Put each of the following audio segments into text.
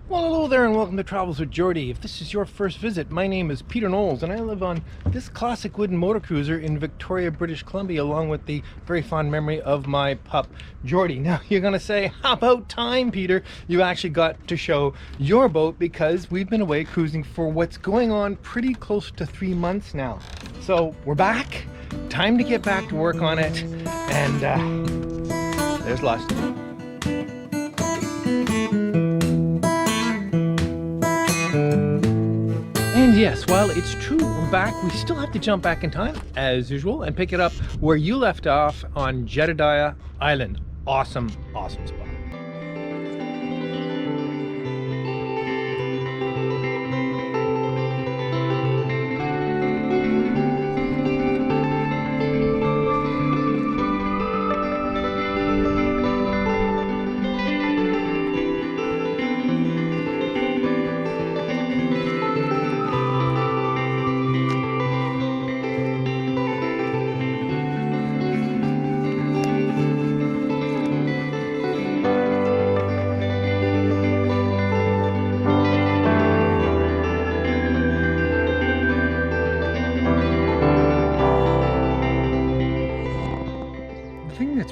Well, hello there and welcome to Travels with Geordie. If this is your first visit, my name is Peter Knowles and I live on this classic wooden motor cruiser in Victoria, British Columbia, along with the very fond memory of my pup, Geordie. Now, you're going to say, how about time, Peter? You actually got to show your boat because we've been away cruising for what's going on pretty close to 3 months now. So, we're back. Time to get back to work on it. And there's lots to do. And yes, while it's true we're back, we still have to jump back in time, as usual, and pick it up where you left off on Jedediah Island. Awesome, awesome spot.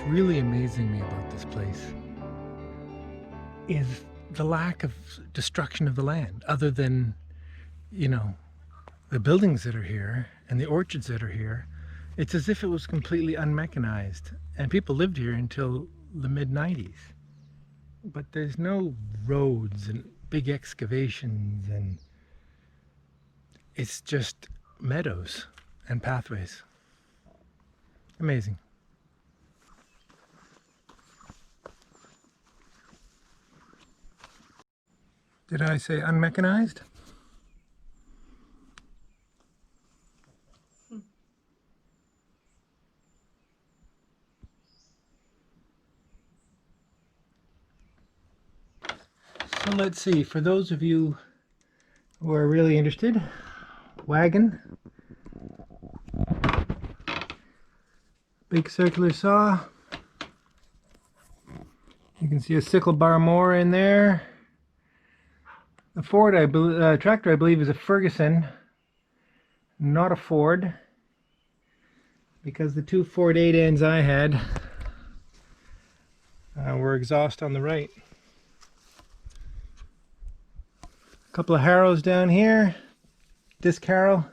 Really amazing me about this place is the lack of destruction of the land, other than, you know, the buildings that are here and the orchards that are here. It's as if it was completely unmechanized, and people lived here until the mid-90s, but there's no roads and big excavations, and it's just meadows and pathways. Amazing. Did I say unmechanized? So let's see, for those of you who are really interested, wagon, big circular saw, you can see a sickle bar mower in there. The Ford, tractor, I believe, is a Ferguson, not a Ford, because the two Ford 8Ns I had were exhaust on the right. A couple of harrows down here, disc harrow.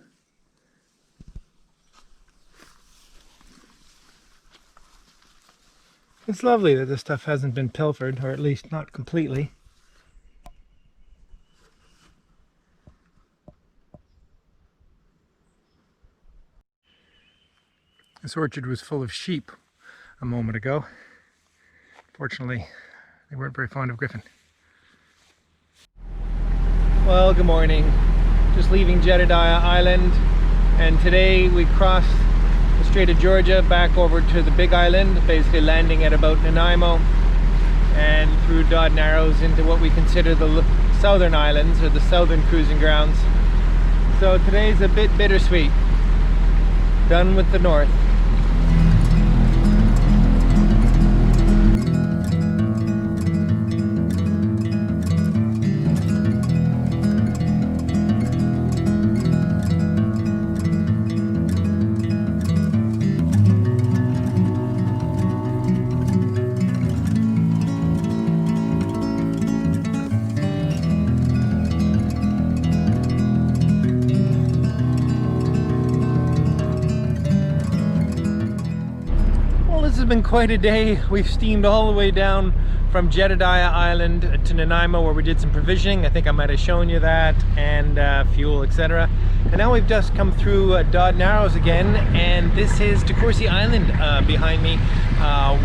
It's lovely that this stuff hasn't been pilfered, or at least not completely. This orchard was full of sheep a moment ago. Fortunately, they weren't very fond of Griffin. Well, good morning. Just leaving Jedediah Island, and today we crossed the Strait of Georgia back over to the Big Island, basically landing at about Nanaimo, and through Dardanelles into what we consider the southern islands, or the southern cruising grounds. So today's a bit bittersweet. Done with the north. This has been quite a day. We've steamed all the way down from Jedediah Island to Nanaimo, where we did some provisioning. I think I might have shown you that, and fuel, etc. And now we've just come through Dardanelles again, and this is DeCourcy Island behind me,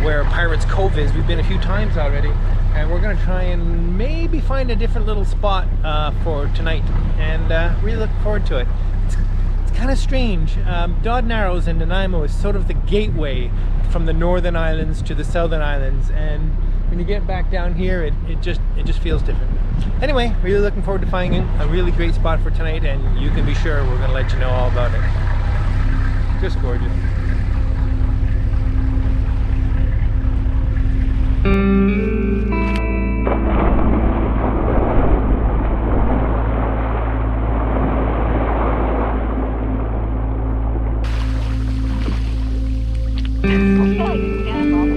where Pirates Cove is. We've been a few times already, and we're going to try and maybe find a different little spot for tonight, and really look forward to it. It's kind of strange. Dardanelles and Nanaimo is sort of the gateway from the northern islands to the southern islands, and when you get back down here, it just feels different. Anyway, really looking forward to finding a really great spot for tonight, and you can be sure we're going to let you know all about it. Just gorgeous. feel like a cannonball.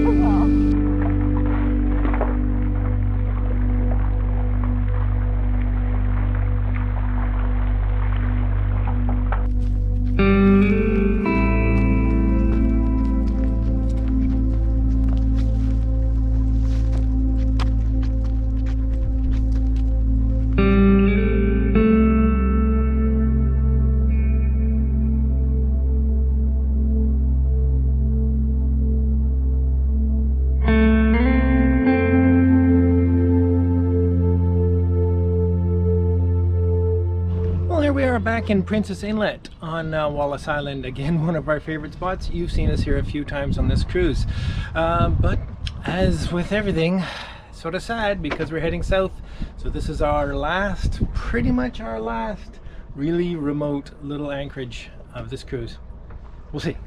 We are back in Princess Inlet on Wallis Island. Again, one of our favorite spots. You've seen us here a few times on this cruise. But as with everything, sort of sad because we're heading south. So this is our last, pretty much our last, really remote little anchorage of this cruise. We'll see.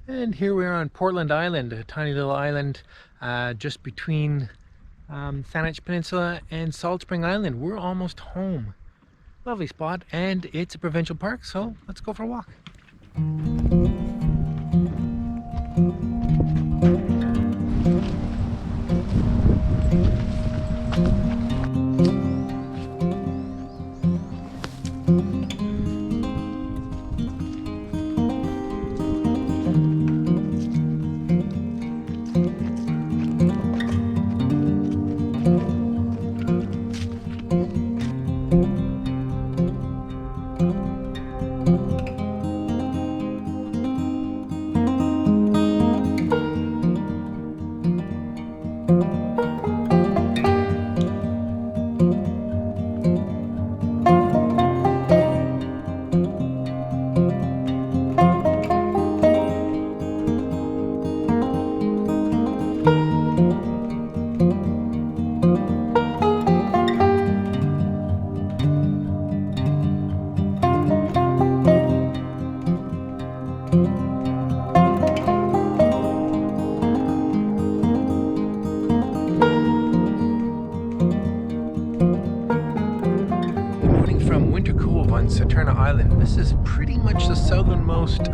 And here we are on Portland Island, a tiny little island just between Saanich Peninsula and Salt Spring Island. We're almost home. Lovely spot, and it's a provincial park, so let's go for a walk. On Saturna Island. This is pretty much the southernmost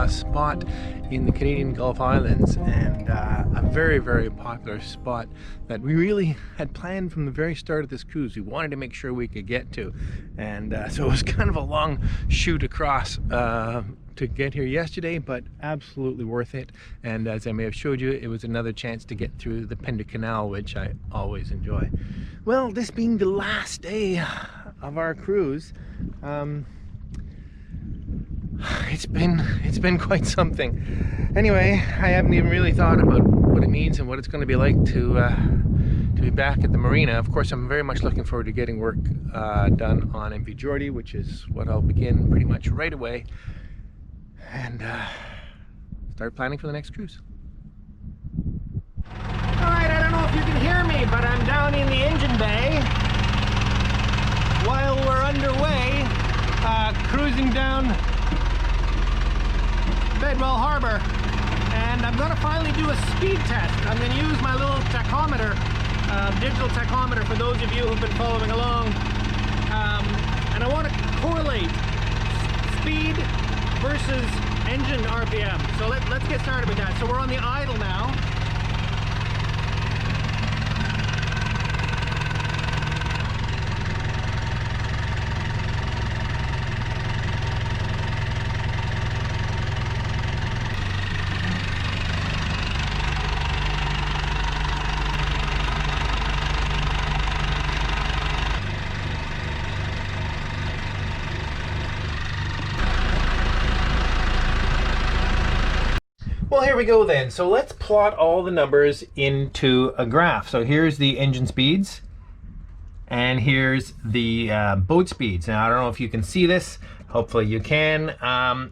spot in the Canadian Gulf Islands, and a very, very popular spot that we really had planned from the very start of this cruise. We wanted to make sure we could get to, and so it was kind of a long shoot across to get here yesterday, but absolutely worth it. And as I may have showed you, it was another chance to get through the Pender Canal, which I always enjoy. Well, this being the last day of our cruise, it's been quite something. Anyway, I haven't even really thought about what it means and what it's going to be like to be back at the marina. Of course, I'm very much looking forward to getting work done on MV Geordie, which is what I'll begin pretty much right away, and start planning for the next cruise. Alright, I don't know if you can hear me, but I'm down in the engine bay while we're underway, cruising down Bedwell Harbor, and I'm going to finally do a speed test. I'm going to use my little tachometer digital tachometer for those of you who've been following along. And I want to correlate speed versus engine RPM. So let's get started with that. So we're on the idle now. Well, here we go then. So let's plot all the numbers into a graph. So here's the engine speeds, and here's the boat speeds. Now, I don't know if you can see this. Hopefully you can.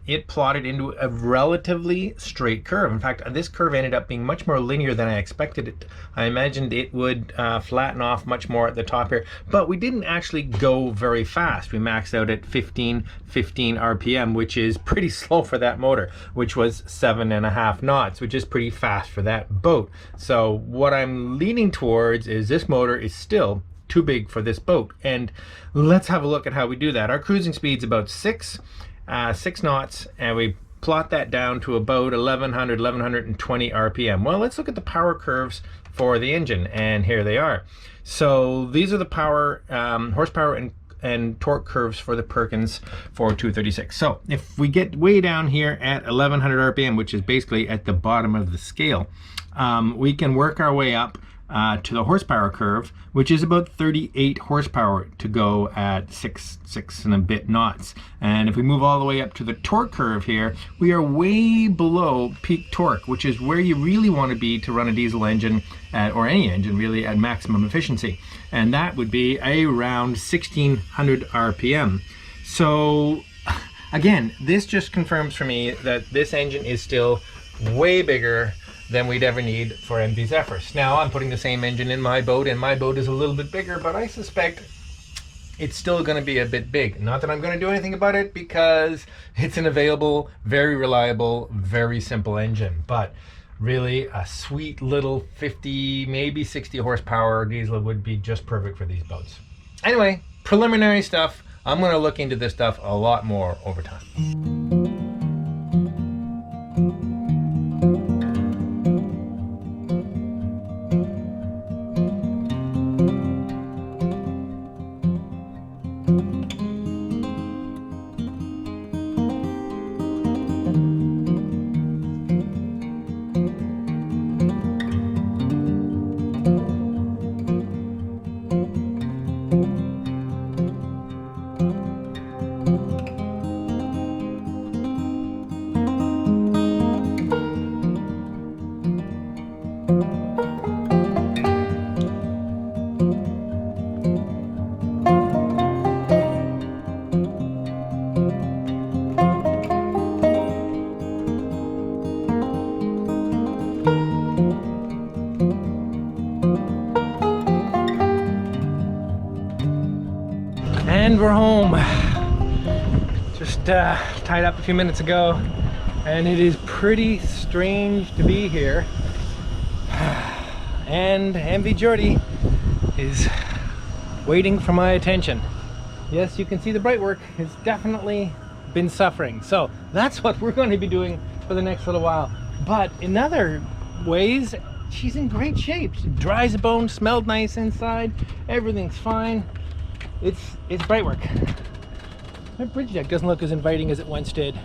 It plotted into a relatively straight curve. In fact, this curve ended up being much more linear than I expected it. I imagined it would flatten off much more at the top here, but we didn't actually go very fast. We maxed out at 15 RPM, which is pretty slow for that motor, which was 7.5 knots, which is pretty fast for that boat. So what I'm leaning towards is this motor is still too big for this boat, and let's have a look at how we do that. Our cruising speed's about 6 knots, and we plot that down to about 1120 RPM. Well, let's look at the power curves for the engine, and here they are. So these are the power, horsepower and torque curves for the Perkins 4236. So if we get way down here at 1100 RPM, which is basically at the bottom of the scale, we can work our way up to the horsepower curve, which is about 38 horsepower to go at 6 and a bit knots. And if we move all the way up to the torque curve here, we are way below peak torque, which is where you really want to be to run a diesel engine or any engine really at maximum efficiency. And that would be around 1600 RPM. So again, this just confirms for me that this engine is still way bigger than we'd ever need for MV Zephyrs. Now, I'm putting the same engine in my boat, and my boat is a little bit bigger, but I suspect it's still going to be a bit big. Not that I'm going to do anything about it, because it's an available, very reliable, very simple engine. But really, a sweet little 50, maybe 60 horsepower diesel would be just perfect for these boats. Anyway, preliminary stuff. I'm going to look into this stuff a lot more over time. And we're home. Just tied up a few minutes ago, and it is pretty strange to be here. And MV Geordie is waiting for my attention. Yes, you can see the bright work has definitely been suffering. So that's what we're going to be doing for the next little while. But in other ways, she's in great shape. She dries a bone, smelled nice inside, everything's fine. It's bright work. My bridge deck doesn't look as inviting as it once did.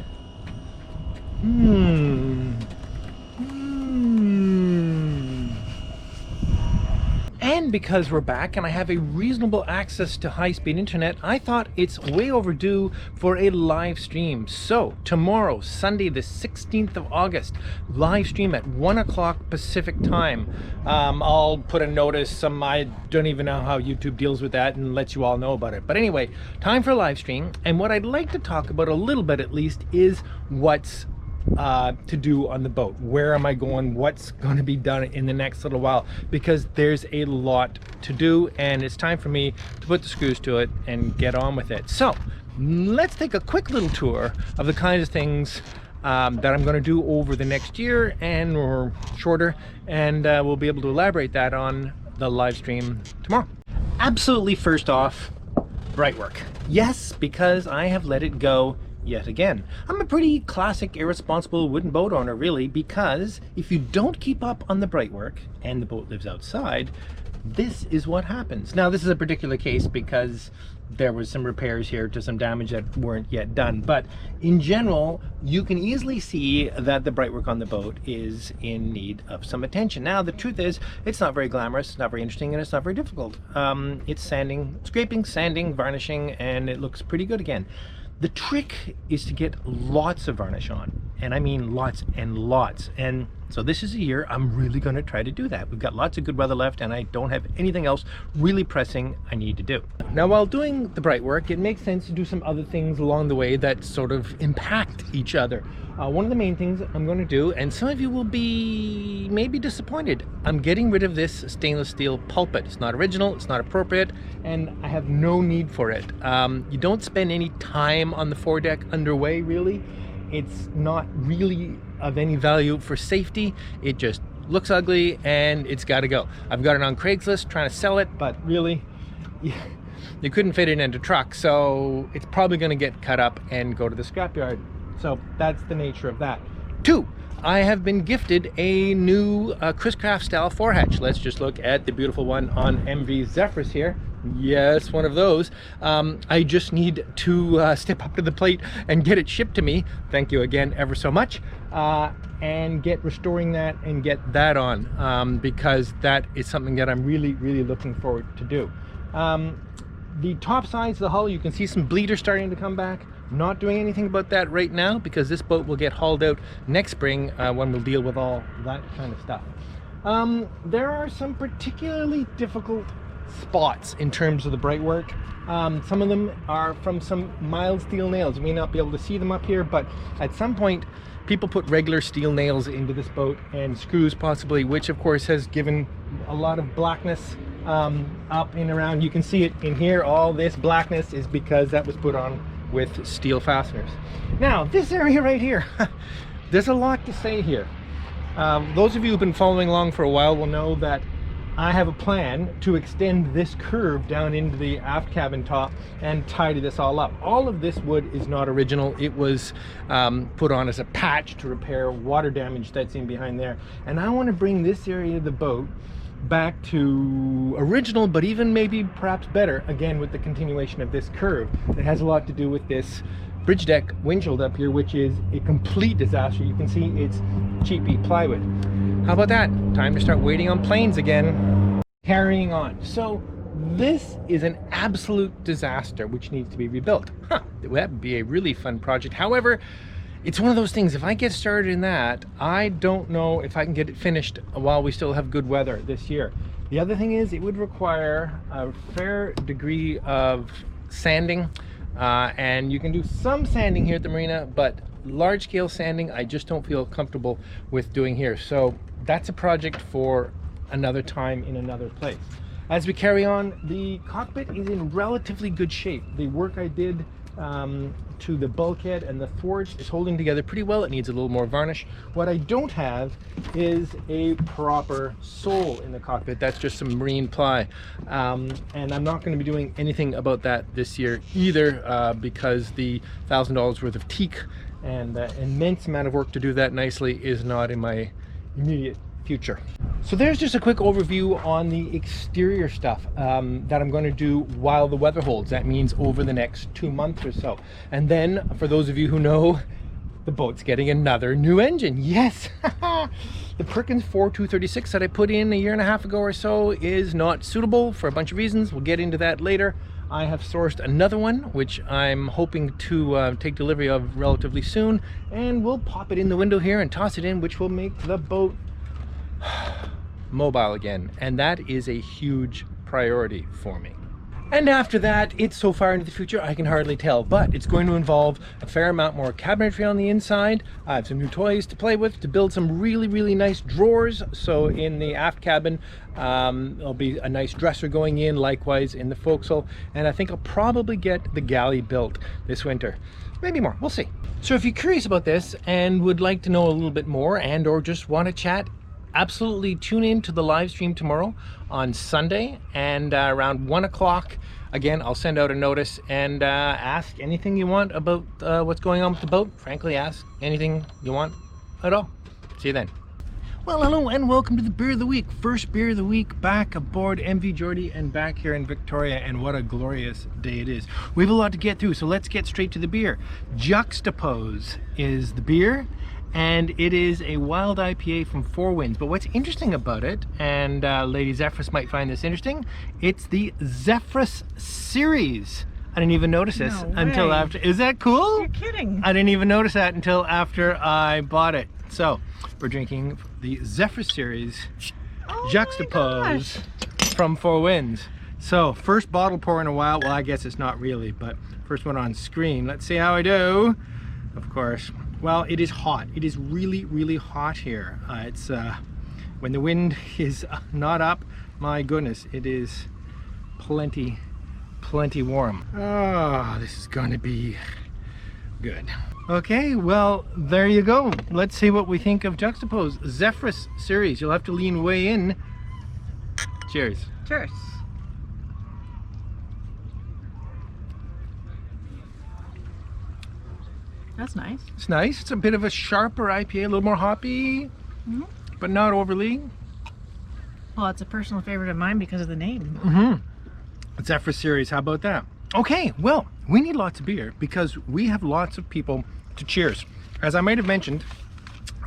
And because we're back and I have a reasonable access to high-speed internet, I thought it's way overdue for a live stream. So tomorrow, Sunday the 16th of August, live stream at 1 o'clock Pacific time. I'll put a notice. I don't even know how YouTube deals with that and lets you all know about it. But anyway, time for a live stream. And what I'd like to talk about a little bit at least is what's to do on the boat. Where am I going? What's going to be done in the next little while? Because there's a lot to do, and it's time for me to put the screws to it and get on with it. So let's take a quick little tour of the kinds of things that I'm going to do over the next year and or shorter, and we'll be able to elaborate that on the live stream tomorrow. Absolutely, first off, bright work. Yes, because I have let it go yet again. I'm a pretty classic irresponsible wooden boat owner, really, because if you don't keep up on the bright work and the boat lives outside, this is what happens. Now, this is a particular case because there was some repairs here to some damage that weren't yet done, but in general, you can easily see that the bright work on the boat is in need of some attention. Now, the truth is, it's not very glamorous, it's not very interesting, and it's not very difficult. It's sanding, scraping, sanding, varnishing, and it looks pretty good again. The trick is to get lots of varnish on, and I mean lots and lots. And so this is a year I'm really going to try to do that. We've got lots of good weather left, and I don't have anything else really pressing I need to do. Now, while doing the bright work, it makes sense to do some other things along the way that sort of impact each other. One of the main things I'm going to do, and some of you will be maybe disappointed, I'm getting rid of this stainless steel pulpit. It's not original, it's not appropriate, and I have no need for it. You don't spend any time on the foredeck underway, really. It's not really of any value for safety. It just looks ugly and it's got to go. I've got it on Craigslist trying to sell it, but really, you couldn't fit it into a truck, so it's probably going to get cut up and go to the scrapyard. So that's the nature of that. 2, I have been gifted a new Chris Craft style forehatch. Let's just look at the beautiful one on MV Zephyrus here. Yes, one of those. I just need to step up to the plate and get it shipped to me. Thank you again ever so much. And get restoring that and get that on, because that is something that I'm really, really looking forward to do. The top sides of the hull, you can see some bleeder starting to come back. Not doing anything about that right now because this boat will get hauled out next spring when we'll deal with all that kind of stuff. There are some particularly difficult spots in terms of the bright work. Some of them are from some mild steel nails. You may not be able to see them up here, but at some point people put regular steel nails into this boat and screws possibly, which of course has given a lot of blackness up and around. You can see it in here. All this blackness is because that was put on with steel fasteners. Now, this area right here, there's a lot to say here. Those of you who've been following along for a while will know that I have a plan to extend this curve down into the aft cabin top and tidy this all up. All of this wood is not original. It was put on as a patch to repair water damage that's in behind there. And I want to bring this area of the boat back to original, but even maybe perhaps better, again with the continuation of this curve. That has a lot to do with this bridge deck windshield up here, which is a complete disaster. You can see it's cheapy plywood. How about that? Time to start waiting on planes again. Carrying on. So this is an absolute disaster which needs to be rebuilt. That would be a really fun project. However, it's one of those things, if I get started in that, I don't know if I can get it finished while we still have good weather this year. The other thing is, it would require a fair degree of sanding, and you can do some sanding here at the marina, but large-scale sanding I just don't feel comfortable with doing here. So that's a project for another time in another place. As we carry on, the cockpit is in relatively good shape. The work I did to the bulkhead and the thwarts is holding together pretty well. It needs a little more varnish. What I don't have is a proper sole in the cockpit. That's just some marine ply, and I'm not going to be doing anything about that this year either, because the $1,000 worth of teak and the immense amount of work to do that nicely is not in my immediate future. So there's just a quick overview on the exterior stuff that I'm going to do while the weather holds. That means over the next 2 months or so. And then, for those of you who know, the boat's getting another new engine. Yes! The Perkins 4236 that I put in a year and a half ago or so is not suitable for a bunch of reasons. We'll get into that later. I have sourced another one, which I'm hoping to take delivery of relatively soon. And we'll pop it in the window here and toss it in, which will make the boat mobile again, and that is a huge priority for me. And after that, it's so far into the future I can hardly tell, but it's going to involve a fair amount more cabinetry on the inside. I have some new toys to play with to build some really, really nice drawers. So in the aft cabin, there'll be a nice dresser going in, likewise in the forecastle, and I think I'll probably get the galley built this winter. Maybe more, we'll see. So if you're curious about this and would like to know a little bit more and or just want to chat absolutely tune in to the live stream tomorrow on Sunday, and around 1 o'clock, again, I'll send out a notice and ask anything you want about what's going on with the boat. Frankly, ask anything you want at all. See you then. Well, hello and welcome to the beer of the week. First beer of the week back aboard MV Geordie and back here in Victoria, and what a glorious day it is. We have a lot to get through, so let's get straight to the beer. Juxtapose is the beer, and it is a wild IPA from Four Winds. But what's interesting about it, and Lady Zephyrus might find this interesting, it's the Zephyrus series. I didn't even notice this until after. Is that cool? You're kidding. I didn't even notice that until after I bought it. So we're drinking the Zephyrus series Juxtapose from Four Winds. So first bottle pour in a while. Well, I guess it's not really, but first one on screen. Let's see how I do. Of course. Well, it is hot. It is really, really hot here. It's when the wind is not up, my goodness, it is plenty warm. Oh, this is going to be good. Okay, well, there you go. Let's see what we think of Juxtapose Zephyrus series. You'll have to lean way in. Cheers. Cheers. That's nice. It's nice. It's a bit of a sharper IPA, a little more hoppy, but not overly. Well, it's a personal favorite of mine because of the name. Zephyrus series, how about that? Okay, well, we need lots of beer because we have lots of people to cheers. As I might have mentioned,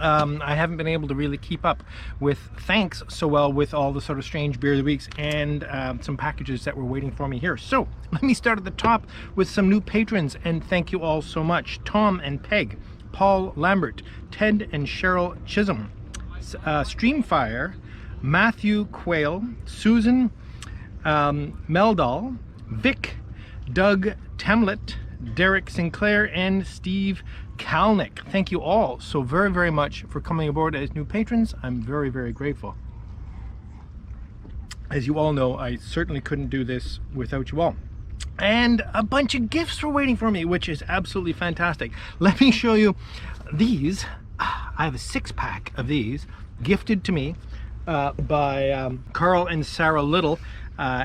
I haven't been able to really keep up with thanks so well with all the sort of strange beer of the weeks and some packages that were waiting for me here. So let me start at the top with some new patrons, and thank you all so much. Tom and Peg, Paul Lambert, Ted and Cheryl Chisholm, Streamfire, Matthew Quayle, Susan Meldal, Vic, Doug Temlet, Derek Sinclair, and Steve Kalnick. Thank you all so very much for coming aboard as new patrons. I'm very grateful. As you all know, I certainly couldn't do this without you all. And a bunch of gifts were waiting for me, which is absolutely fantastic. Let me show you these. I have a 6-pack of these gifted to me by Carl and Sarah Little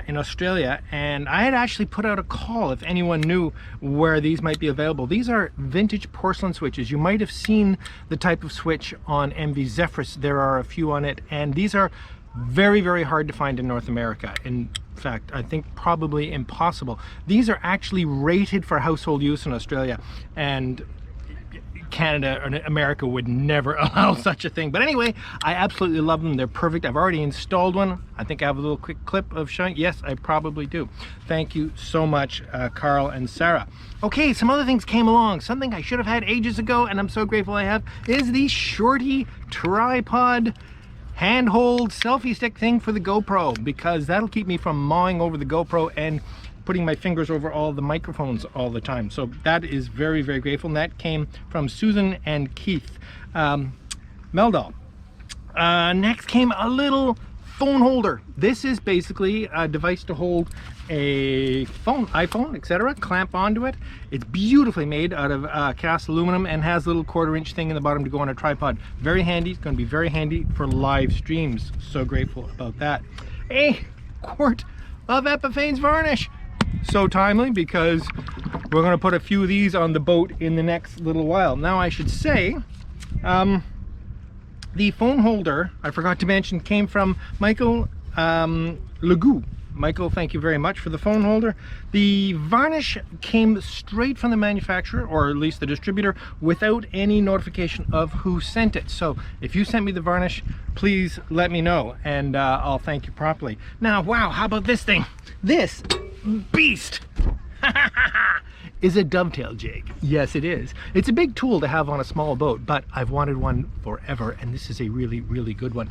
in Australia, and I had actually put out a call if anyone knew where these might be available. These are vintage porcelain switches. You might have seen the type of switch on MV Zephyrus. There are a few on it, and these are very hard to find in North America. In fact, I think probably impossible. These are actually rated for household use in Australia, and Canada or America would never allow such a thing. But anyway, I absolutely love them. They're perfect. I've already installed one. I think I have a little quick clip of showing. Yes, I probably do. Thank you so much, Carl and Sarah. Okay, some other things came along. Something I should have had ages ago, and I'm so grateful I have, is the Shorty tripod handhold selfie stick thing for the GoPro, because that'll keep me from mawing over the GoPro and putting my fingers over all the microphones all the time. So that is very grateful, and that came from Susan and Keith Meldal. Next came a little phone holder. This is basically a device to hold a phone, iPhone, etc. Clamp onto it. It's beautifully made out of cast aluminum and has a little 1/4-inch thing in the bottom to go on a tripod. Very handy. It's going to be very handy for live streams. So grateful about that. A quart of Epiphanes varnish. So timely, because we're going to put a few of these on the boat in the next little while. Now I should say, the phone holder, I forgot to mention, came from Michael Legoux. Michael, thank you very much for the phone holder. The varnish came straight from the manufacturer, or at least the distributor, without any notification of who sent it. So if you sent me the varnish, please let me know, and I'll thank you properly. Now, wow, how about this thing? This beast is a dovetail jig. Yes, it is. It's a big tool to have on a small boat, but I've wanted one forever, and this is a really good one.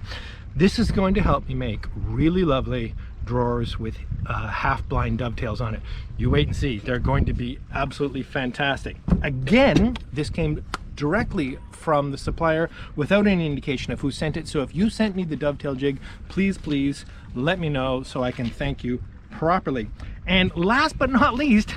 This is going to help me make really lovely drawers with half-blind dovetails on it. You wait and see. They're going to be absolutely fantastic. Again, this came directly from the supplier without any indication of who sent it. So if you sent me the dovetail jig, please let me know so I can thank you properly. And last but not least,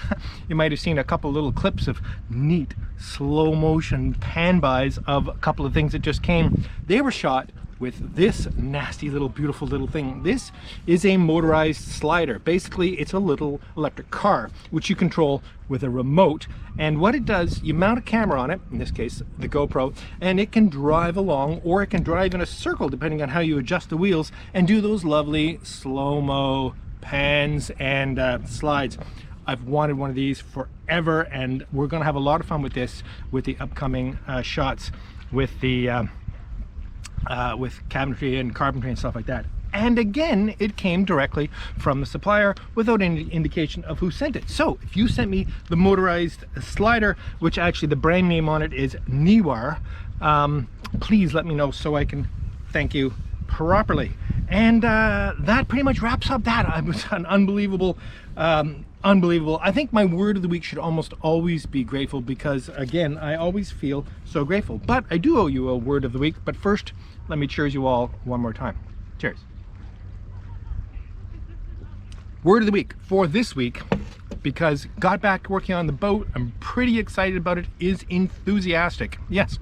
you might have seen a couple little clips of neat slow motion pan bys of a couple of things that just came. They were shot with this nasty little beautiful little thing. This is a motorized slider. Basically, it's a little electric car which you control with a remote, and what it does, you mount a camera on it, in this case the GoPro, and it can drive along, or it can drive in a circle depending on how you adjust the wheels, and do those lovely slow-mo pans and slides. I've wanted one of these forever, and we're gonna have a lot of fun with this with the upcoming shots with the with cabinetry and carpentry and stuff like that. And again, it came directly from the supplier without any indication of who sent it. So if you sent me the motorized slider, which actually the brand name on it is Niwar, please let me know so I can thank you properly. And that pretty much wraps up that. It was an unbelievable, unbelievable. I think my word of the week should almost always be grateful, because again, I always feel so grateful. But I do owe you a word of the week. But first, let me cheers you all one more time. Cheers. Word of the week for this week, because got back working on the boat, I'm pretty excited about it, is enthusiastic. Yes,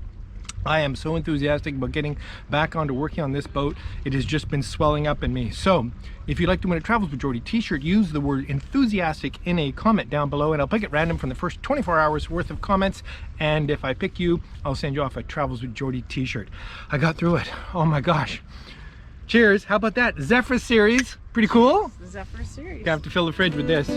I am so enthusiastic about getting back onto working on this boat. It has just been swelling up in me. So if you'd like to win a Travels with Geordie t-shirt, use the word enthusiastic in a comment down below, and I'll pick it random from the first 24 hours worth of comments. And if I pick you, I'll send you off a Travels with Geordie t-shirt. I got through it. Oh my gosh. Cheers. How about that? Zephyr series. Pretty cool. The Zephyr series. Gonna have to fill the fridge with this.